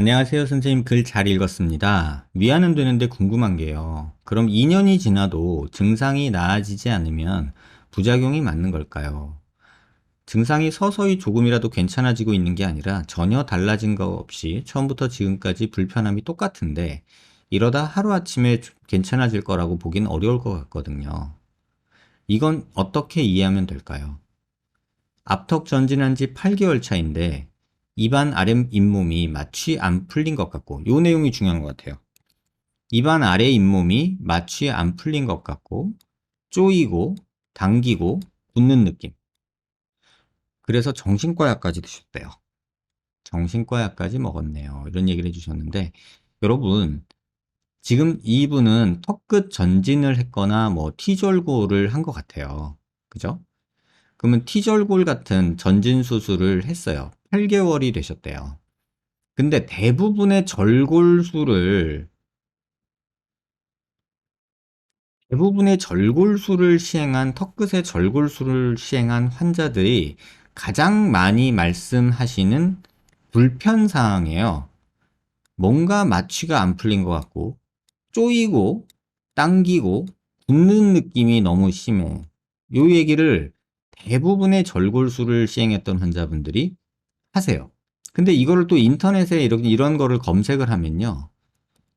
안녕하세요, 선생님. 글 잘 읽었습니다. 위안은 되는데 궁금한 게요. 그럼 2년이 지나도 증상이 나아지지 않으면 부작용이 맞는 걸까요? 증상이 서서히 조금이라도 괜찮아지고 있는 게 아니라 전혀 달라진 거 없이 처음부터 지금까지 불편함이 똑같은데 이러다 하루아침에 괜찮아질 거라고 보긴 어려울 것 같거든요. 이건 어떻게 이해하면 될까요? 앞턱 전진한 지 8개월 차인데 입안 아래 잇몸이 마취 안 풀린 것 같고, 요 내용이 중요한 것 같아요. 입안 아래 잇몸이 마취 안 풀린 것 같고 쪼이고 당기고 붓는 느낌. 그래서 정신과 약까지 드셨대요. 정신과 약까지 먹었네요. 이런 얘기를 해주셨는데, 여러분, 지금 이분은 턱끝 전진을 했거나 뭐 T절골을 한 것 같아요. 그죠? 그러면 T절골 같은 전진 수술을 했어요. 8개월이 되셨대요. 근데 대부분의 절골술을 시행한, 턱끝의 절골술을 시행한 환자들이 가장 많이 말씀하시는 불편사항이에요. 뭔가 마취가 안 풀린 것 같고, 쪼이고, 당기고, 붓는 느낌이 너무 심해. 요 얘기를 대부분의 절골술을 시행했던 환자분들이 하세요. 근데 이거를 또 인터넷에 이런 거를 검색을 하면요,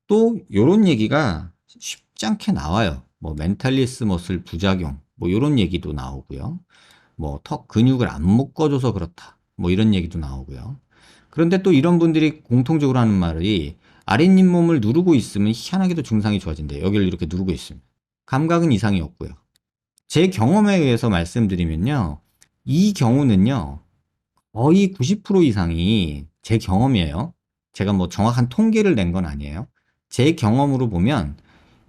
또 요런 얘기가 쉽지 않게 나와요. 뭐 멘탈리스 머슬 부작용 뭐 요런 얘기도 나오고요. 뭐 턱 근육을 안 묶어줘서 그렇다 뭐 이런 얘기도 나오고요. 그런데 또 이런 분들이 공통적으로 하는 말이, 아랫잇몸을 누르고 있으면 희한하게도 증상이 좋아진대요. 여기를 이렇게 누르고 있으면 감각은 이상이 없고요. 제 경험에 의해서 말씀드리면요, 이 경우는요 거의 90% 이상이, 제 경험이에요. 제가 뭐 정확한 통계를 낸 건 아니에요. 제 경험으로 보면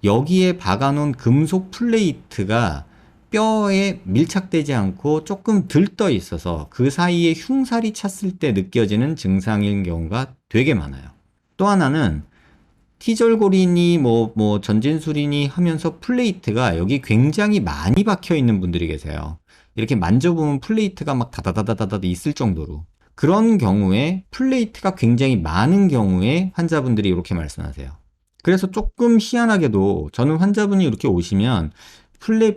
여기에 박아놓은 금속 플레이트가 뼈에 밀착되지 않고 조금 들떠 있어서 그 사이에 흉살이 찼을 때 느껴지는 증상인 경우가 되게 많아요. 또 하나는 T절골이니 뭐 전진술이니 하면서 플레이트가 여기 굉장히 많이 박혀 있는 분들이 계세요. 이렇게 만져보면 플레이트가 막 다다다다다다 있을 정도로. 그런 경우에, 플레이트가 굉장히 많은 경우에 환자분들이 이렇게 말씀하세요. 그래서 조금 희한하게도 저는 환자분이 이렇게 오시면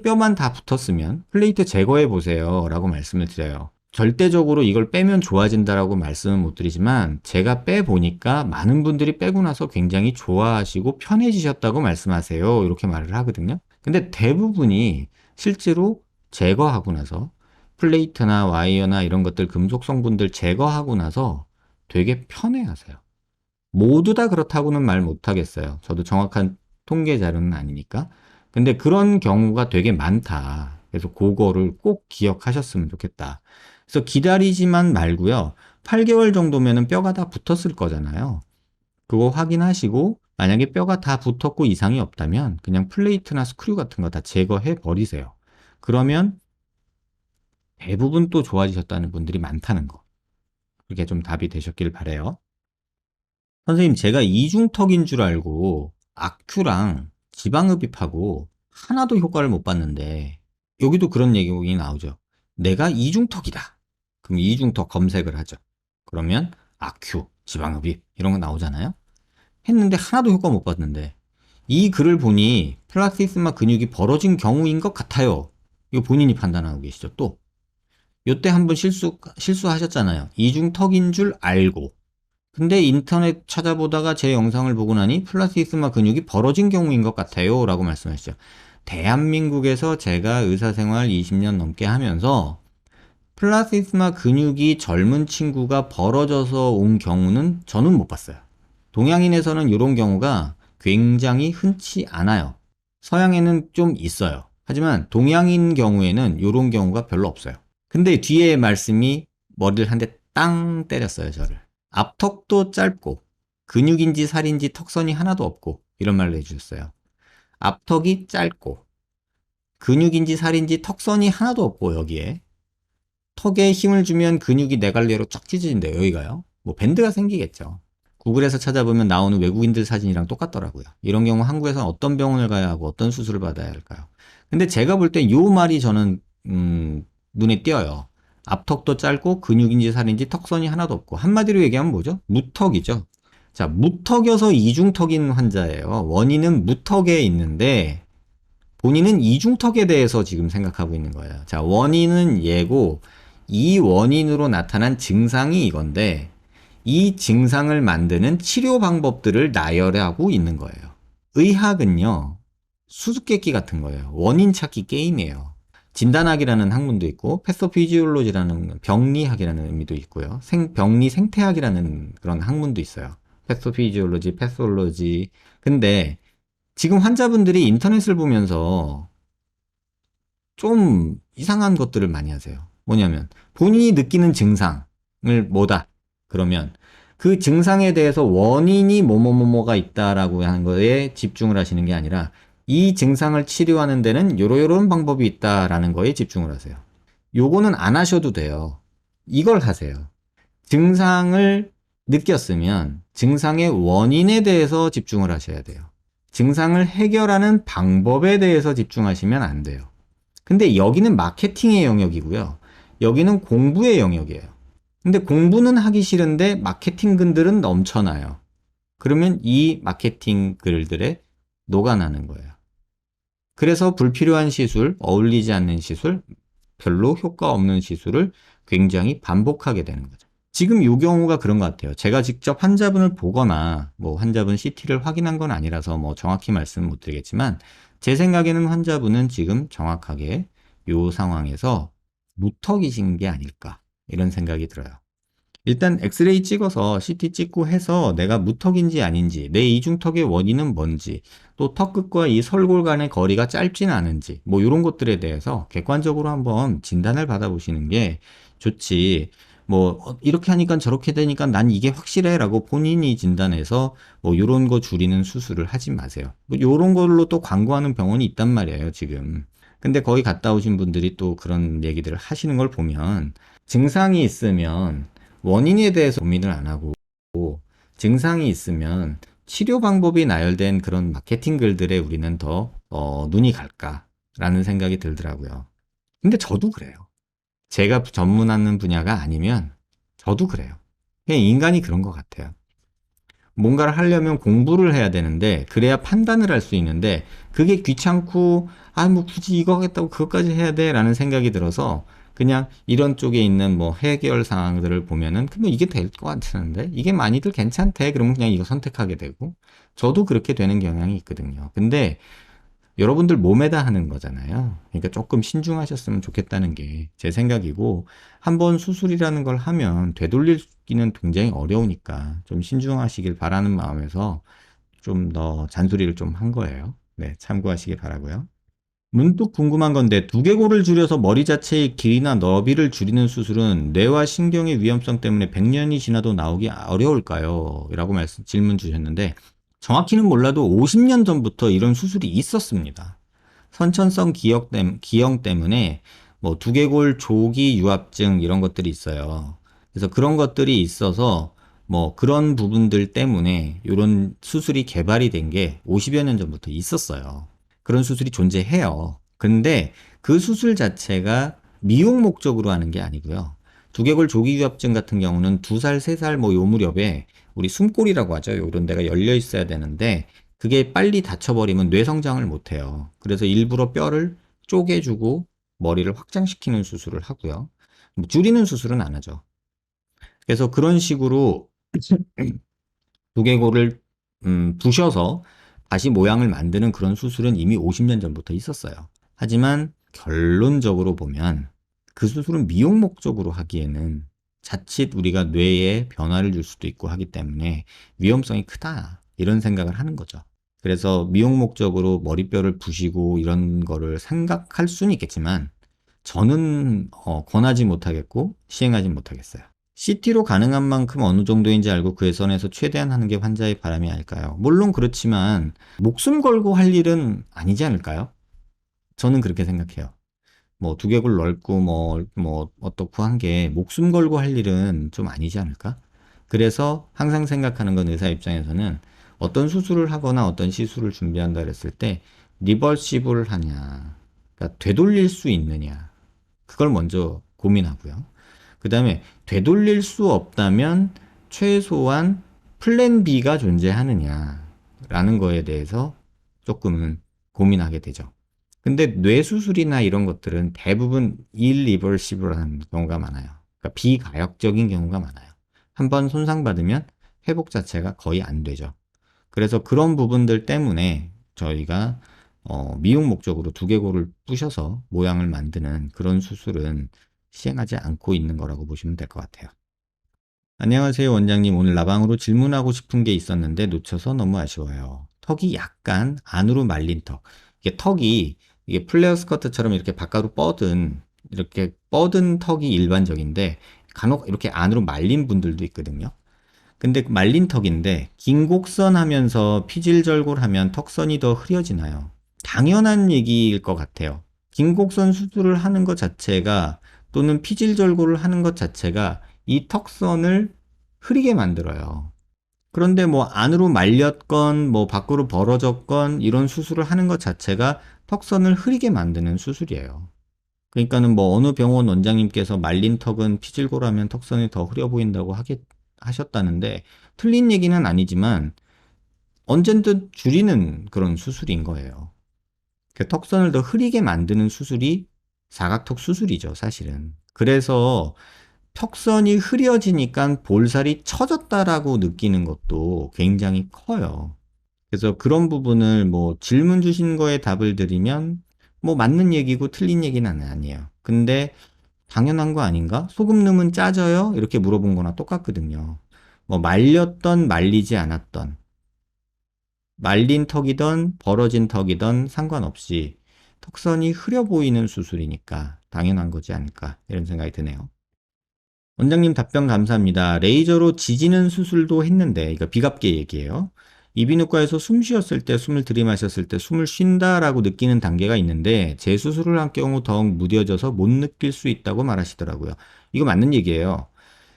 뼈만 다 붙었으면 플레이트 제거해 보세요 라고 말씀을 드려요. 절대적으로 이걸 빼면 좋아진다라고 말씀은 못 드리지만, 제가 빼보니까 많은 분들이 빼고 나서 굉장히 좋아하시고 편해지셨다고 말씀하세요. 이렇게 말을 하거든요. 근데 대부분이 실제로 제거하고 나서, 플레이트나 와이어나 이런 것들 금속 성분들 제거하고 나서 되게 편해하세요. 모두 다 그렇다고는 말 못하겠어요. 저도 정확한 통계 자료는 아니니까. 근데 그런 경우가 되게 많다. 그래서 그거를 꼭 기억하셨으면 좋겠다. 그래서 기다리지만 말고요. 8개월 정도면은 뼈가 다 붙었을 거잖아요. 그거 확인하시고, 만약에 뼈가 다 붙었고 이상이 없다면 그냥 플레이트나 스크류 같은 거 다 제거해 버리세요. 그러면 대부분 또 좋아지셨다는 분들이 많다는 거. 그게 좀 답이 되셨길 바래요. 선생님, 제가 이중턱인 줄 알고 아큐랑 지방흡입하고 하나도 효과를 못 봤는데, 여기도 그런 얘기 나오죠. 내가 이중턱이다. 그럼 이중턱 검색을 하죠. 그러면 아큐, 지방흡입 이런 거 나오잖아요. 했는데 하나도 효과 못 봤는데, 이 글을 보니 플라티스마 근육이 벌어진 경우인 것 같아요. 이거 본인이 판단하고 계시죠. 또 요때 한번 실수하셨잖아요. 이중턱인 줄 알고. 근데 인터넷 찾아보다가 제 영상을 보고 나니 플라티스마 근육이 벌어진 경우인 것 같아요 라고 말씀하시죠. 대한민국에서 제가 의사생활 20년 넘게 하면서 플라티스마 근육이 젊은 친구가 벌어져서 온 경우는 저는 못 봤어요. 동양인에서는 이런 경우가 굉장히 흔치 않아요. 서양에는 좀 있어요. 하지만 동양인 경우에는 이런 경우가 별로 없어요. 근데 뒤에 말씀이 머리를 한 대 땅 때렸어요, 저를. 앞턱도 짧고 근육인지 살인지 턱선이 하나도 없고, 이런 말을 해주셨어요. 앞턱이 짧고 근육인지 살인지 턱선이 하나도 없고, 여기에 턱에 힘을 주면 근육이 네 갈래로 쫙 찢어진대요. 여기가요. 뭐 밴드가 생기겠죠. 구글에서 찾아보면 나오는 외국인들 사진이랑 똑같더라고요. 이런 경우 한국에서 어떤 병원을 가야 하고 어떤 수술을 받아야 할까요? 근데 제가 볼 때 요 말이 저는 눈에 띄어요. 앞턱도 짧고 근육인지 살인지 턱선이 하나도 없고, 한마디로 얘기하면 뭐죠? 무턱이죠. 자, 무턱여서 이중턱인 환자예요. 원인은 무턱에 있는데 본인은 이중턱에 대해서 지금 생각하고 있는 거예요. 자, 원인은 얘고 이 원인으로 나타난 증상이 이건데 이 증상을 만드는 치료 방법들을 나열하고 있는 거예요. 의학은요, 수수께끼 같은 거예요. 원인 찾기 게임이에요. 진단학이라는 학문도 있고 패소피지올로지라는 병리학이라는 의미도 있고요. 병리 생태학이라는 그런 학문도 있어요. 패소피지올로지, 패솔로지. 근데 지금 환자분들이 인터넷을 보면서 좀 이상한 것들을 많이 하세요. 뭐냐면 본인이 느끼는 증상을 뭐다. 그러면 그 증상에 대해서 원인이 뭐뭐뭐뭐가 있다라고 하는 거에 집중을 하시는 게 아니라 이 증상을 치료하는 데는 요런 방법이 있다라는 거에 집중을 하세요. 요거는 안 하셔도 돼요. 이걸 하세요. 증상을 느꼈으면 증상의 원인에 대해서 집중을 하셔야 돼요. 증상을 해결하는 방법에 대해서 집중하시면 안 돼요. 근데 여기는 마케팅의 영역이고요. 여기는 공부의 영역이에요. 근데 공부는 하기 싫은데 마케팅 글들은 넘쳐나요. 그러면 이 마케팅 글들에 녹아나는 거예요. 그래서 불필요한 시술, 어울리지 않는 시술, 별로 효과 없는 시술을 굉장히 반복하게 되는 거죠. 지금 이 경우가 그런 것 같아요. 제가 직접 환자분을 보거나 뭐 환자분 CT를 확인한 건 아니라서 뭐 정확히 말씀은 못 드리겠지만 제 생각에는 환자분은 지금 정확하게 이 상황에서 무턱이신 게 아닐까 이런 생각이 들어요. 일단 엑스레이 찍어서 CT 찍고 해서 내가 무턱인지 아닌지, 내 이중턱의 원인은 뭔지, 또 턱끝과 이 설골 간의 거리가 짧진 않은지, 뭐 이런 것들에 대해서 객관적으로 한번 진단을 받아보시는 게 좋지. 뭐 이렇게 하니까 저렇게 되니까 난 이게 확실해라고 본인이 진단해서 뭐 이런 거 줄이는 수술을 하지 마세요. 뭐 이런 걸로 또 광고하는 병원이 있단 말이에요, 지금. 근데 거기 갔다 오신 분들이 또 그런 얘기들을 하시는 걸 보면 증상이 있으면 원인에 대해서 고민을 안 하고 증상이 있으면 치료 방법이 나열된 그런 마케팅 글들에 우리는 더 눈이 갈까라는 생각이 들더라고요. 근데 저도 그래요. 제가 전문하는 분야가 아니면 저도 그래요. 그냥 인간이 그런 것 같아요. 뭔가를 하려면 공부를 해야 되는데 그래야 판단을 할 수 있는데 그게 귀찮고 아 뭐 굳이 이거 하겠다고 그것까지 해야 돼라는 생각이 들어서 그냥 이런 쪽에 있는 뭐 해결 사항들을 보면은 그러면 이게 될 것 같은데 이게 많이들 괜찮대 그러면 그냥 이거 선택하게 되고 저도 그렇게 되는 경향이 있거든요. 근데 여러분들 몸에다 하는 거잖아요. 그러니까 조금 신중하셨으면 좋겠다는 게 제 생각이고, 한번 수술이라는 걸 하면 되돌리기는 굉장히 어려우니까 좀 신중하시길 바라는 마음에서 좀 더 잔소리를 좀 한 거예요. 네, 참고하시길 바라고요. 문득 궁금한 건데 두개골을 줄여서 머리 자체의 길이나 너비를 줄이는 수술은 뇌와 신경의 위험성 때문에 100년이 지나도 나오기 어려울까요? 라고 질문 주셨는데 정확히는 몰라도 50년 전부터 이런 수술이 있었습니다. 선천성 기형 때문에 뭐 두개골 조기 유합증 이런 것들이 있어요. 그래서 그런 것들이 있어서 뭐 그런 부분들 때문에 이런 수술이 개발이 된 게 50여 년 전부터 있었어요. 그런 수술이 존재해요. 근데 그 수술 자체가 미용 목적으로 하는 게 아니고요. 두개골 조기 유합증 같은 경우는 2살, 3살 뭐 요 무렵에 우리 숨골이라고 하죠. 이런 데가 열려 있어야 되는데 그게 빨리 닫혀버리면 뇌 성장을 못 해요. 그래서 일부러 뼈를 쪼개주고 머리를 확장시키는 수술을 하고요. 뭐 줄이는 수술은 안 하죠. 그래서 그런 식으로 두개골을 부셔서 다시 모양을 만드는 그런 수술은 이미 50년 전부터 있었어요. 하지만 결론적으로 보면 그 수술은 미용 목적으로 하기에는 자칫 우리가 뇌에 변화를 줄 수도 있고 하기 때문에 위험성이 크다 이런 생각을 하는 거죠. 그래서 미용 목적으로 머리뼈를 부시고 이런 거를 생각할 수는 있겠지만 저는 권하지 못하겠고 시행하지 못하겠어요. CT로 가능한 만큼 어느 정도인지 알고 그에 선에서 최대한 하는 게 환자의 바람이 아닐까요? 물론 그렇지만 목숨 걸고 할 일은 아니지 않을까요? 저는 그렇게 생각해요. 뭐 두개골 넓고 뭐 어떻고 한 게 목숨 걸고 할 일은 좀 아니지 않을까? 그래서 항상 생각하는 건 의사 입장에서는 어떤 수술을 하거나 어떤 시술을 준비한다 그랬을 때 리버시블 하냐, 그러니까 되돌릴 수 있느냐, 그걸 먼저 고민하고요. 그 다음에 되돌릴 수 없다면 최소한 플랜 B가 존재하느냐라는 거에 대해서 조금은 고민하게 되죠. 근데 뇌수술이나 이런 것들은 대부분 irreversible한 경우가 많아요. 그러니까 비가역적인 경우가 많아요. 한번 손상받으면 회복 자체가 거의 안 되죠. 그래서 그런 부분들 때문에 저희가 미용 목적으로 두개골을 부셔서 모양을 만드는 그런 수술은 시행하지 않고 있는 거라고 보시면 될 것 같아요. 안녕하세요, 원장님. 오늘 라방으로 질문하고 싶은 게 있었는데 놓쳐서 너무 아쉬워요. 턱이 약간 안으로 말린 턱. 이게 턱이 이게 플레어 스커트처럼 이렇게 바깥으로 이렇게 뻗은 턱이 일반적인데 간혹 이렇게 안으로 말린 분들도 있거든요. 근데 말린 턱인데 긴 곡선 하면서 피질절골 하면 턱선이 더 흐려지나요? 당연한 얘기일 것 같아요. 긴 곡선 수술을 하는 것 자체가 또는 피질절골을 하는 것 자체가 이 턱선을 흐리게 만들어요. 그런데 뭐 안으로 말렸건 뭐 밖으로 벌어졌건 이런 수술을 하는 것 자체가 턱선을 흐리게 만드는 수술이에요. 그러니까는 뭐 어느 병원 원장님께서 말린 턱은 피질골하면 턱선이 더 흐려 보인다고 하셨다는데 틀린 얘기는 아니지만 언젠든 줄이는 그런 수술인 거예요. 그 턱선을 더 흐리게 만드는 수술이 사각턱 수술이죠, 사실은. 그래서 턱선이 흐려지니까 볼살이 처졌다라고 느끼는 것도 굉장히 커요. 그래서 그런 부분을 뭐 질문 주신 거에 답을 드리면 뭐 맞는 얘기고 틀린 얘기는 아니에요. 근데 당연한 거 아닌가? 소금 넣으면 짜져요? 이렇게 물어본 거나 똑같거든요. 뭐 말렸던 말리지 않았던 말린 턱이든 벌어진 턱이든 상관없이 턱선이 흐려 보이는 수술이니까 당연한 거지 않을까 이런 생각이 드네요. 원장님 답변 감사합니다. 레이저로 지지는 수술도 했는데 이거 비갑게 얘기해요. 이비인후과에서 숨 쉬었을 때 숨을 들이마셨을 때 숨을 쉰다라고 느끼는 단계가 있는데 재수술을 한 경우 더욱 무뎌져서 못 느낄 수 있다고 말하시더라고요. 이거 맞는 얘기예요.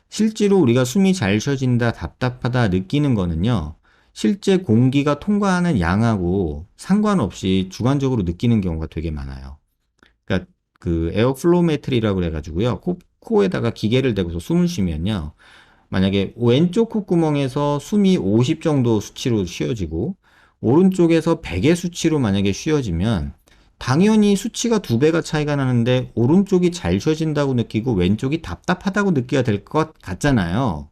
실제로 우리가 숨이 잘 쉬어진다, 답답하다 느끼는 거는요. 실제 공기가 통과하는 양하고 상관없이 주관적으로 느끼는 경우가 되게 많아요. 그러니까 그 에어플로메트리라고 그래가지고요. 코에다가 기계를 대고서 숨을 쉬면요. 만약에 왼쪽 콧구멍에서 숨이 50 정도 수치로 쉬어지고 오른쪽에서 100의 수치로 만약에 쉬어지면 당연히 수치가 2배가 차이가 나는데 오른쪽이 잘 쉬어진다고 느끼고 왼쪽이 답답하다고 느껴야 될 것 같잖아요.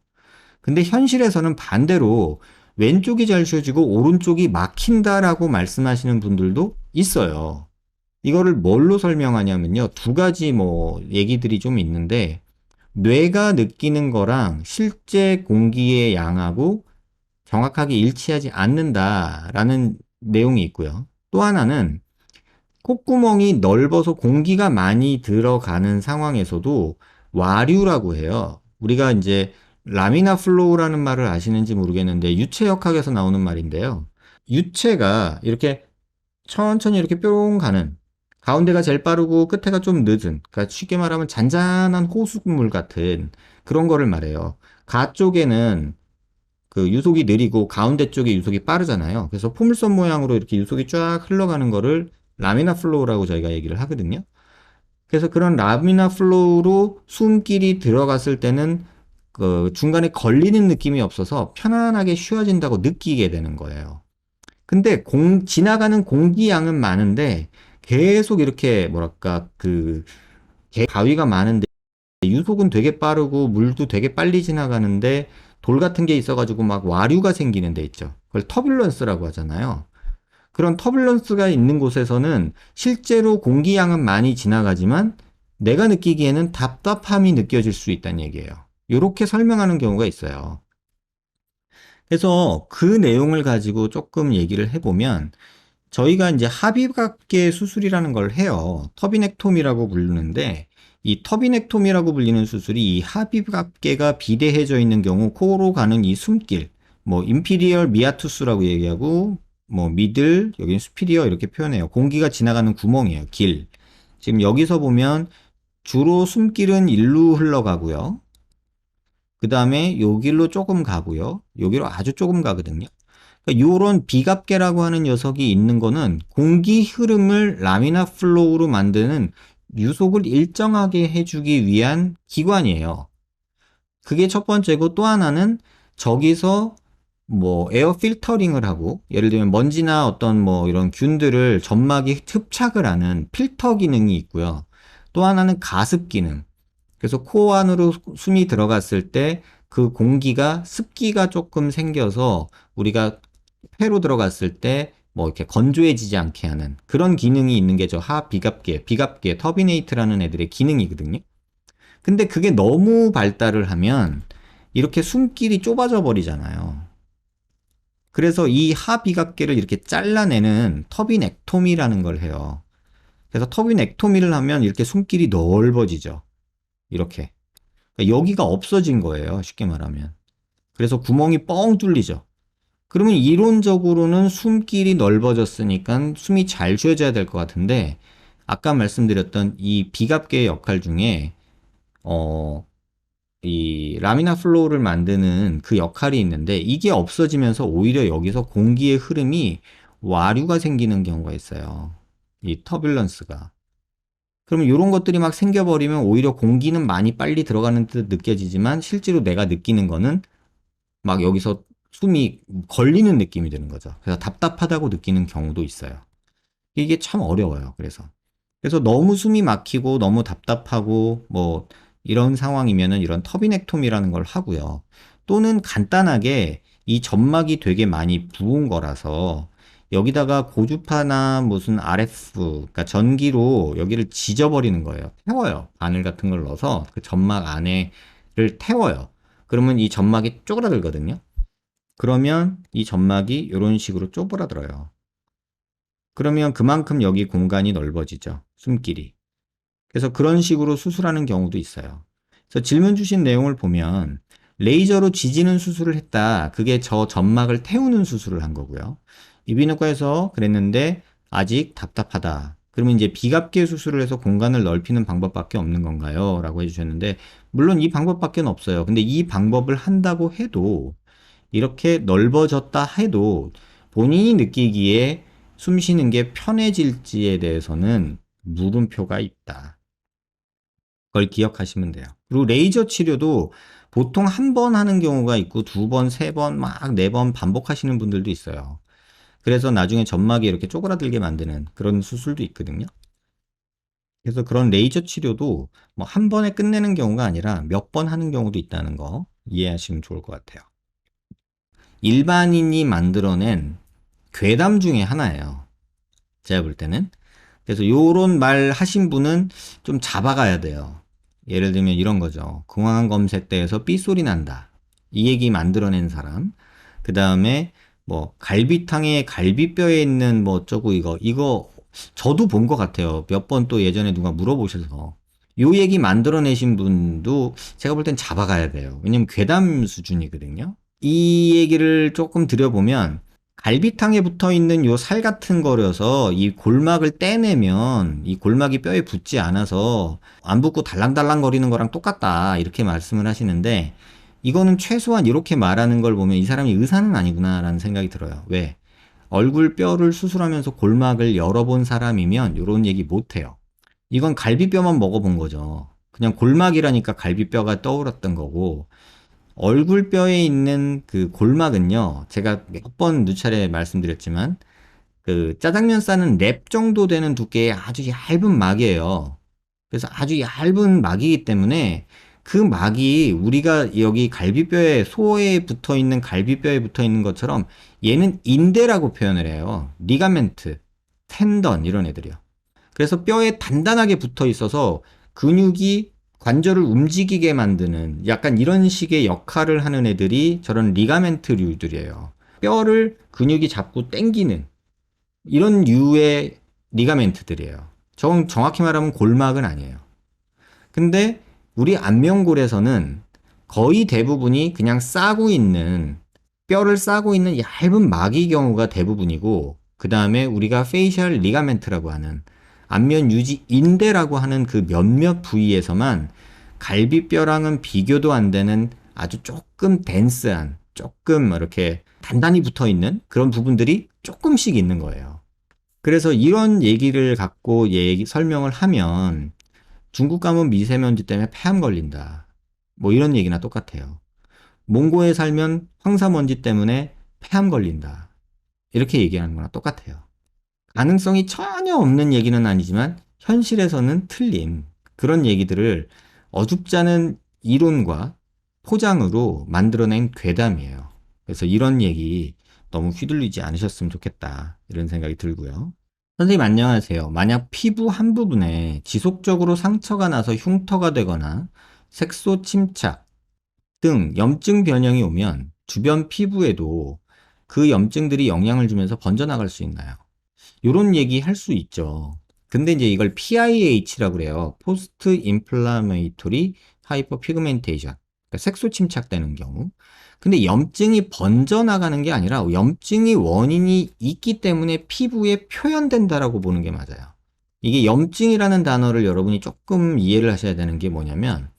근데 현실에서는 반대로 왼쪽이 잘 쉬어지고 오른쪽이 막힌다라고 말씀하시는 분들도 있어요. 이거를 뭘로 설명하냐면요. 두 가지 뭐 얘기들이 좀 있는데 뇌가 느끼는 거랑 실제 공기의 양하고 정확하게 일치하지 않는다라는 내용이 있고요. 또 하나는 콧구멍이 넓어서 공기가 많이 들어가는 상황에서도 와류라고 해요. 우리가 이제 라미나 플로우라는 말을 아시는지 모르겠는데 유체역학에서 나오는 말인데요. 유체가 이렇게 천천히 이렇게 뿅 가는 가운데가 제일 빠르고 끝에가 좀 늦은 그러니까 쉽게 말하면 잔잔한 호수물 같은 그런 거를 말해요. 가 쪽에는 그 유속이 느리고 가운데 쪽에 유속이 빠르잖아요. 그래서 포물선 모양으로 이렇게 유속이 쫙 흘러가는 거를 라미나 플로우라고 저희가 얘기를 하거든요. 그래서 그런 라미나 플로우로 숨길이 들어갔을 때는 그 중간에 걸리는 느낌이 없어서 편안하게 쉬어진다고 느끼게 되는 거예요. 근데 지나가는 공기양은 많은데 계속 이렇게 뭐랄까 가위가 많은데 유속은 되게 빠르고 물도 되게 빨리 지나가는데 돌 같은 게 있어가지고 막 와류가 생기는 데 있죠. 그걸 터뷸런스라고 하잖아요. 그런 터뷸런스가 있는 곳에서는 실제로 공기양은 많이 지나가지만 내가 느끼기에는 답답함이 느껴질 수 있다는 얘기예요. 이렇게 설명하는 경우가 있어요. 그래서 그 내용을 가지고 조금 얘기를 해보면 저희가 이제 합의각계 수술이라는 걸 해요. 터비넥톰이라고 부르는데 이 터비넥톰이라고 불리는 수술이 이 합의각계가 비대해져 있는 경우 코로 가는 이 숨길 뭐 인피리얼 미아투스라고 얘기하고 뭐 미들 여기는 수피리어 이렇게 표현해요. 공기가 지나가는 구멍이에요. 길. 지금 여기서 보면 주로 숨길은 일로 흘러가고요. 그 다음에 요 길로 조금 가고요. 여기로 아주 조금 가거든요. 그러니까 요런 비갑계라고 하는 녀석이 있는 거는 공기 흐름을 라미나 플로우로 만드는 유속을 일정하게 해주기 위한 기관이에요. 그게 첫 번째고 또 하나는 저기서 뭐 에어 필터링을 하고, 예를 들면 먼지나 어떤 뭐 이런 균들을 점막이 흡착을 하는 필터 기능이 있고요. 또 하나는 가습 기능. 그래서 코 안으로 숨이 들어갔을 때 그 공기가 습기가 조금 생겨서 우리가 폐로 들어갔을 때 뭐 이렇게 건조해지지 않게 하는 그런 기능이 있는 게 저 비갑계, 터비네이트라는 애들의 기능이거든요. 근데 그게 너무 발달을 하면 이렇게 숨길이 좁아져 버리잖아요. 그래서 이 하비갑계를 이렇게 잘라내는 터비넥토미라는 걸 해요. 그래서 터비넥토미를 하면 이렇게 숨길이 넓어지죠. 이렇게. 그러니까 여기가 없어진 거예요. 쉽게 말하면. 그래서 구멍이 뻥 뚫리죠. 그러면 이론적으로는 숨길이 넓어졌으니까 숨이 잘 쉬어져야 될 것 같은데, 아까 말씀드렸던 이 비갑계의 역할 중에 어, 이 라미나 플로우를 만드는 그 역할이 있는데, 이게 없어지면서 오히려 여기서 공기의 흐름이 와류가 생기는 경우가 있어요. 이 터뷸런스가. 그러면 이런 것들이 막 생겨버리면 오히려 공기는 많이 빨리 들어가는 듯 느껴지지만 실제로 내가 느끼는 거는 막 여기서 숨이 걸리는 느낌이 드는 거죠. 그래서 답답하다고 느끼는 경우도 있어요. 이게 참 어려워요. 그래서 너무 숨이 막히고 너무 답답하고 뭐 이런 상황이면은 이런 터비넥톰이라는 걸 하고요. 또는 간단하게 이 점막이 되게 많이 부은 거라서 여기다가 고주파나 무슨 RF, 그러니까 전기로 여기를 지져버리는 거예요. 태워요. 바늘 같은 걸 넣어서 그 점막 안에를 태워요. 그러면 이 점막이 쪼그라들거든요. 그러면 이 점막이 이런 식으로 쪼그라들어요. 그러면 그만큼 여기 공간이 넓어지죠. 숨길이. 그래서 그런 식으로 수술하는 경우도 있어요. 그래서 질문 주신 내용을 보면 레이저로 지지는 수술을 했다. 그게 저 점막을 태우는 수술을 한 거고요. 이비인후과에서 그랬는데 아직 답답하다. 그러면 이제 비갑계 수술을 해서 공간을 넓히는 방법밖에 없는 건가요? 라고 해주셨는데, 물론 이 방법밖에 없어요. 근데 이 방법을 한다고 해도 이렇게 넓어졌다 해도 본인이 느끼기에 숨 쉬는 게 편해질지에 대해서는 물음표가 있다. 그걸 기억하시면 돼요. 그리고 레이저 치료도 보통 한 번 하는 경우가 있고 두 번, 세 번, 막 네 번 반복하시는 분들도 있어요. 그래서 나중에 점막이 이렇게 쪼그라들게 만드는 그런 수술도 있거든요. 그래서 그런 레이저 치료도 뭐 한 번에 끝내는 경우가 아니라 몇 번 하는 경우도 있다는 거 이해하시면 좋을 것 같아요. 일반인이 만들어낸 괴담 중에 하나예요. 제가 볼 때는. 그래서 요런 말 하신 분은 좀 잡아가야 돼요. 예를 들면 이런 거죠. 공항 검색대에서 삐소리 난다. 이 얘기 만들어낸 사람. 그 다음에 뭐 갈비탕에 갈비뼈에 있는 뭐 어쩌고 이거 저도 본 것 같아요. 몇 번 또 예전에 누가 물어보셔서. 요 얘기 만들어내신 분도 제가 볼 땐 잡아가야 돼요. 왜냐면 괴담 수준이거든요. 이 얘기를 조금 드려보면 갈비탕에 붙어 있는 요 살 같은 거려서 이 골막을 떼내면 이 골막이 뼈에 붙지 않아서 안 붙고 달랑달랑 거리는 거랑 똑같다 이렇게 말씀을 하시는데, 이거는 최소한 이렇게 말하는 걸 보면 이 사람이 의사는 아니구나라는 생각이 들어요. 왜? 얼굴 뼈를 수술하면서 골막을 열어본 사람이면 이런 얘기 못 해요. 이건 갈비뼈만 먹어본 거죠. 그냥 골막이라니까 갈비뼈가 떠올랐던 거고, 얼굴뼈에 있는 그 골막은요, 제가 몇 번 누차례 말씀드렸지만, 그 짜장면 싸는 랩 정도 되는 두께의 아주 얇은 막이에요. 그래서 아주 얇은 막이기 때문에 그 막이 우리가 여기 갈비뼈에, 소에 붙어 있는 갈비뼈에 붙어 있는 것처럼 얘는 인대라고 표현을 해요. 리가멘트, 텐던 이런 애들이요. 그래서 뼈에 단단하게 붙어 있어서 근육이 관절을 움직이게 만드는 약간 이런 식의 역할을 하는 애들이 저런 리가멘트류들이에요. 뼈를 근육이 잡고 당기는 이런 류의 리가멘트들이에요. 저건 정확히 말하면 골막은 아니에요. 근데 우리 안면골에서는 거의 대부분이 그냥 싸고 있는, 뼈를 싸고 있는 얇은 막이 경우가 대부분이고, 그 다음에 우리가 페이셜 리가멘트라고 하는 안면 유지 인대라고 하는 그 몇몇 부위에서만 갈비뼈랑은 비교도 안 되는 아주 조금 덴스한, 조금 이렇게 단단히 붙어 있는 그런 부분들이 조금씩 있는 거예요. 그래서 이런 얘기를 갖고 설명을 하면 중국 가면 미세먼지 때문에 폐암 걸린다. 뭐 이런 얘기나 똑같아요. 몽고에 살면 황사먼지 때문에 폐암 걸린다. 이렇게 얘기하는 거랑 똑같아요. 가능성이 전혀 없는 얘기는 아니지만 현실에서는 틀린 그런 얘기들을 어줍지 않은 이론과 포장으로 만들어낸 괴담이에요. 그래서 이런 얘기 너무 휘둘리지 않으셨으면 좋겠다. 이런 생각이 들고요. 선생님 안녕하세요. 만약 피부 한 부분에 지속적으로 상처가 나서 흉터가 되거나 색소 침착 등 염증 변형이 오면 주변 피부에도 그 염증들이 영향을 주면서 번져나갈 수 있나요? 요런 얘기 할 수 있죠. 근데 이제 이걸 PIH라고 그래요. 포스트 인플라메이토리 하이퍼 피그멘테이션. 그러니까 색소 침착되는 경우. 근데 염증이 번져나가는 게 아니라 염증이 원인이 있기 때문에 피부에 표현된다라고 보는 게 맞아요. 이게 염증이라는 단어를 여러분이 조금 이해를 하셔야 되는 게 뭐냐면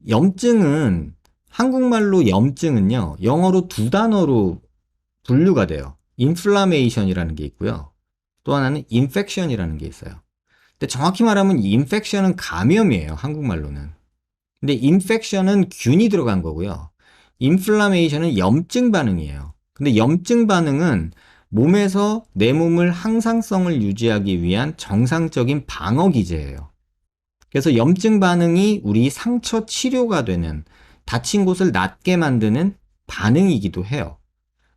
염증은 한국말로 염증은요. 영어로 두 단어로 분류가 돼요. 인플라메이션이라는 게 있고요. 또 하나는 인펙션이라는 게 있어요. 근데 정확히 말하면 인펙션은 감염이에요. 한국말로는. 근데 인펙션은 균이 들어간 거고요. 인플라메이션은 염증 반응이에요. 근데 염증 반응은 몸에서 내 몸을 항상성을 유지하기 위한 정상적인 방어 기제예요. 그래서 염증 반응이 우리 상처 치료가 되는 다친 곳을 낫게 만드는 반응이기도 해요.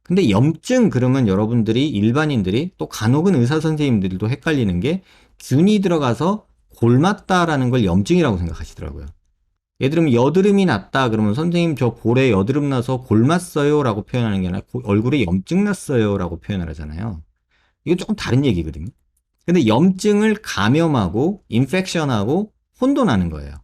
근데 염증 그러면 여러분들이 일반인들이 또 간혹은 의사 선생님들도 헷갈리는 게 균이 들어가서 골맞다라는 걸 염증이라고 생각하시더라고요. 예를 들면 여드름이 났다 그러면 선생님 저 볼에 여드름 나서 골맞어요 라고 표현하는 게 아니라 얼굴에 염증 났어요 라고 표현을 하잖아요. 이건 조금 다른 얘기거든요. 근데 염증을 감염하고 인펙션하고 혼돈하는 거예요.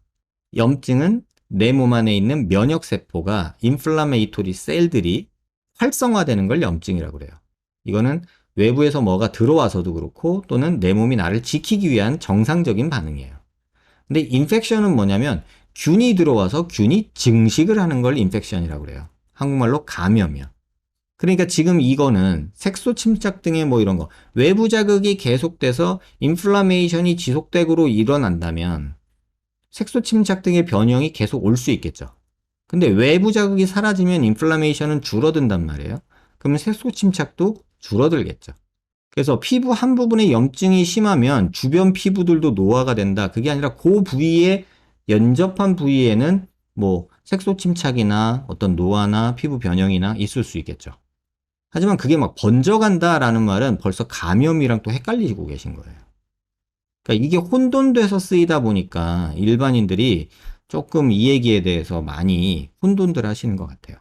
염증은 내 몸 안에 있는 면역세포가 인플라메이토리 셀들이 활성화되는 걸 염증이라고 그래요. 이거는 외부에서 뭐가 들어와서도 그렇고 또는 내 몸이 나를 지키기 위한 정상적인 반응이에요. 근데 인펙션은 뭐냐면 균이 들어와서 균이 증식을 하는 걸 인펙션이라고 그래요. 한국말로 감염이요. 그러니까 지금 이거는 색소 침착 등의 뭐 이런 거 외부 자극이 계속돼서 인플라메이션이 지속적으로 일어난다면 색소 침착 등의 변형이 계속 올 수 있겠죠. 근데 외부 자극이 사라지면 인플라메이션은 줄어든단 말이에요. 그러면 색소 침착도 줄어들겠죠. 그래서 피부 한 부분에 염증이 심하면 주변 피부들도 노화가 된다. 그게 아니라 그 부위에 연접한 부위에는 뭐 색소 침착이나 어떤 노화나 피부 변형이나 있을 수 있겠죠. 하지만 그게 막 번져간다라는 말은 벌써 감염이랑 또 헷갈리고 계신 거예요. 그러니까 이게 혼돈돼서 쓰이다 보니까 일반인들이 조금 이 얘기에 대해서 많이 혼돈들 하시는 것 같아요.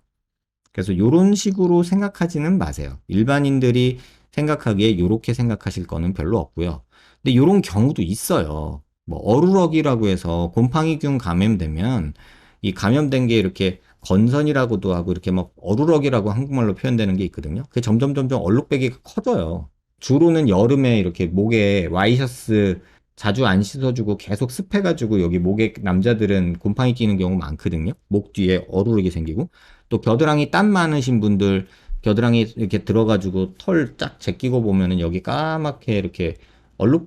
그래서 이런 식으로 생각하지는 마세요. 일반인들이 생각하기에 이렇게 생각하실 거는 별로 없고요. 근데 이런 경우도 있어요. 뭐 어루러기라고 해서 곰팡이균 감염되면 이 감염된 게 이렇게 건선이라고도 하고 이렇게 막 어루러기라고 한국말로 표현되는 게 있거든요. 그게 점점 얼룩배기가 커져요. 주로는 여름에 이렇게 목에 와이셔츠 자주 안 씻어주고 계속 습해가지고 여기 목에 남자들은 곰팡이 끼는 경우 많거든요. 목 뒤에 어루르게 생기고 또 겨드랑이 땀 많으신 분들 겨드랑이 이렇게 들어가지고 털 쫙 제끼고 보면은 여기 까맣게 이렇게 얼룩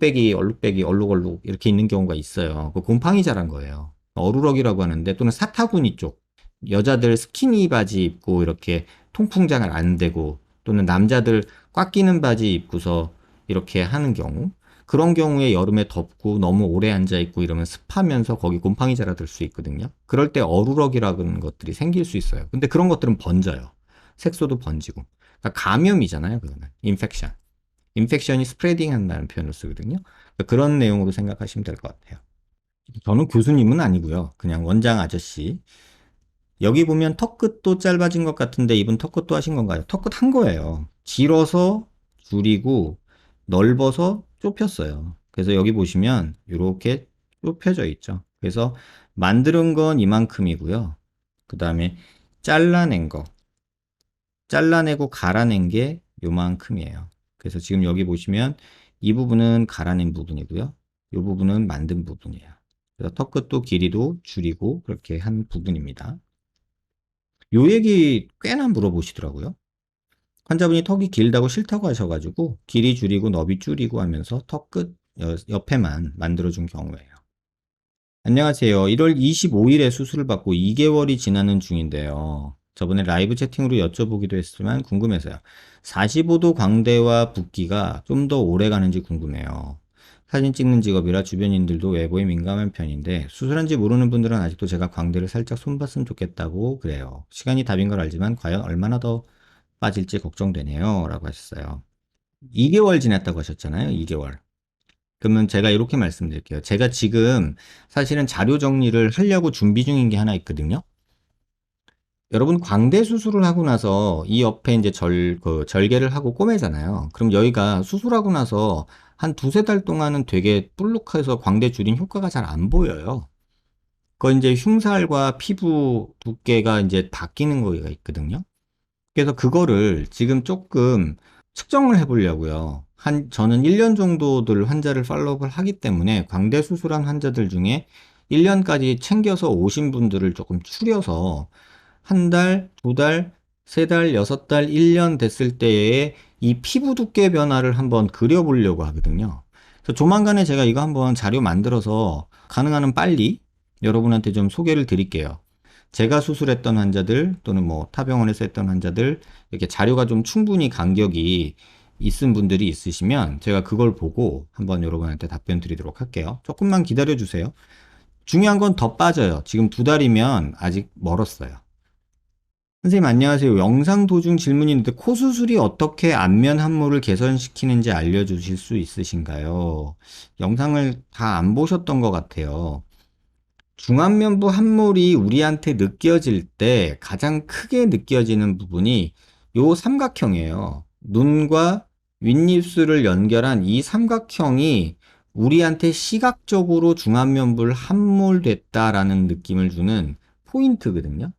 이렇게 있는 경우가 있어요. 그 곰팡이 자란 거예요. 어루러기라고 하는데 또는 사타구니 쪽 여자들 스키니 바지 입고 이렇게 통풍장을 안 대고 또는 남자들 꽉 끼는 바지 입고서 이렇게 하는 경우 그런 경우에 여름에 덥고 너무 오래 앉아 있고 이러면 습하면서 거기 곰팡이 자라들 수 있거든요. 그럴 때 어루러기라는 것들이 생길 수 있어요. 근데 그런 것들은 번져요. 색소도 번지고. 그러니까 감염이잖아요. 그거는 인펙션. 인펙션이 스프레딩 한다는 표현을 쓰거든요. 그러니까 그런 내용으로 생각하시면 될 것 같아요. 저는 교수님은 아니고요. 그냥 원장 아저씨. 여기 보면 턱끝도 짧아진 것 같은데 이분 턱끝도 하신 건가요? 턱끝 한 거예요. 길어서 줄이고 넓어서 좁혔어요. 그래서 여기 보시면 이렇게 좁혀져 있죠. 그래서 만드는 건 이만큼이고요. 그 다음에 잘라낸 거, 잘라내고 갈아낸 게 요만큼이에요. 그래서 지금 여기 보시면 이 부분은 갈아낸 부분이고요. 이 부분은 만든 부분이에요. 그래서 턱끝도 길이도 줄이고 그렇게 한 부분입니다. 요 얘기 꽤나 물어보시더라고요. 환자분이 턱이 길다고 싫다고 하셔가지고 길이 줄이고 너비 줄이고 하면서 턱 끝 옆에만 만들어준 경우예요. 안녕하세요. 1월 25일에 수술을 받고 2개월이 지나는 중인데요. 저번에 라이브 채팅으로 여쭤보기도 했지만 궁금해서요. 45도 광대와 붓기가 좀 더 오래 가는지 궁금해요. 사진 찍는 직업이라 주변인들도 외모에 민감한 편인데 수술한지 모르는 분들은 아직도 제가 광대를 살짝 손봤으면 좋겠다고 그래요. 시간이 답인 걸 알지만 과연 얼마나 더 빠질지 걱정되네요. 라고 하셨어요. 2개월 지났다고 하셨잖아요. 2개월. 그러면 제가 이렇게 말씀드릴게요. 제가 지금 사실은 자료 정리를 하려고 준비 중인 게 하나 있거든요. 여러분 광대 수술을 하고 나서 이 옆에 이제 절개를 하고 꼬매잖아요. 그럼 여기가 수술하고 나서 한 두세 달 동안은 되게 볼록해서 광대 줄인 효과가 잘 안 보여요. 그건 이제 흉살과 피부 두께가 이제 바뀌는 거가 있거든요. 그래서 그거를 지금 조금 측정을 해보려고요. 저는 1년 정도들 환자를 팔로우업을 하기 때문에 광대 수술한 환자들 중에 1년까지 챙겨서 오신 분들을 조금 추려서 한 달, 두 달, 세 달, 여섯 달, 1년 됐을 때의 이 피부 두께 변화를 한번 그려보려고 하거든요. 그래서 조만간에 제가 이거 한번 자료 만들어서 가능한 한 빨리 여러분한테 좀 소개를 드릴게요. 제가 수술했던 환자들 또는 뭐 타병원에서 했던 환자들 이렇게 자료가 좀 충분히 간격이 있은 분들이 있으시면 제가 그걸 보고 한번 여러분한테 답변 드리도록 할게요. 조금만 기다려 주세요. 중요한 건 더 빠져요. 지금 두 달이면 아직 멀었어요. 선생님 안녕하세요. 영상 도중 질문이 있는데 코 수술이 어떻게 안면 함몰을 개선시키는지 알려주실 수 있으신가요? 영상을 다 안 보셨던 것 같아요. 중안면부 함몰이 우리한테 느껴질 때 가장 크게 느껴지는 부분이 요 삼각형이에요. 눈과 윗입술을 연결한 이 삼각형이 우리한테 시각적으로 중안면부를 함몰됐다라는 느낌을 주는 포인트거든요.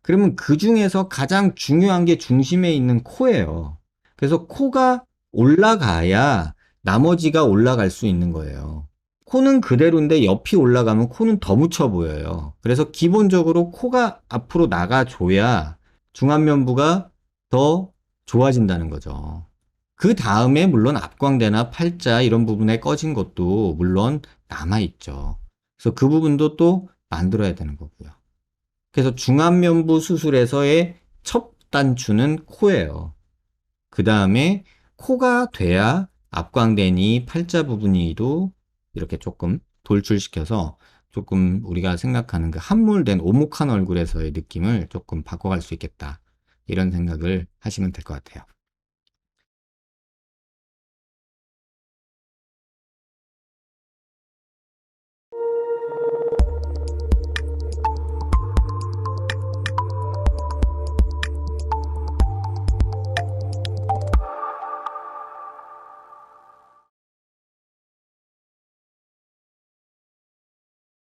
그러면 그 중에서 가장 중요한 게 중심에 있는 코예요. 그래서 코가 올라가야 나머지가 올라갈 수 있는 거예요. 코는 그대로인데 옆이 올라가면 코는 더 묻혀 보여요. 그래서 기본적으로 코가 앞으로 나가줘야 중안면부가 더 좋아진다는 거죠. 그 다음에 물론 앞광대나 팔자 이런 부분에 꺼진 것도 물론 남아있죠. 그래서 그 부분도 또 만들어야 되는 거고요. 그래서 중안면부 수술에서의 첫 단추는 코예요. 그 다음에 코가 돼야 앞광대니 팔자 부분이도 이렇게 조금 돌출시켜서 조금 우리가 생각하는 그 함몰된 오목한 얼굴에서의 느낌을 조금 바꿔갈 수 있겠다. 이런 생각을 하시면 될 것 같아요.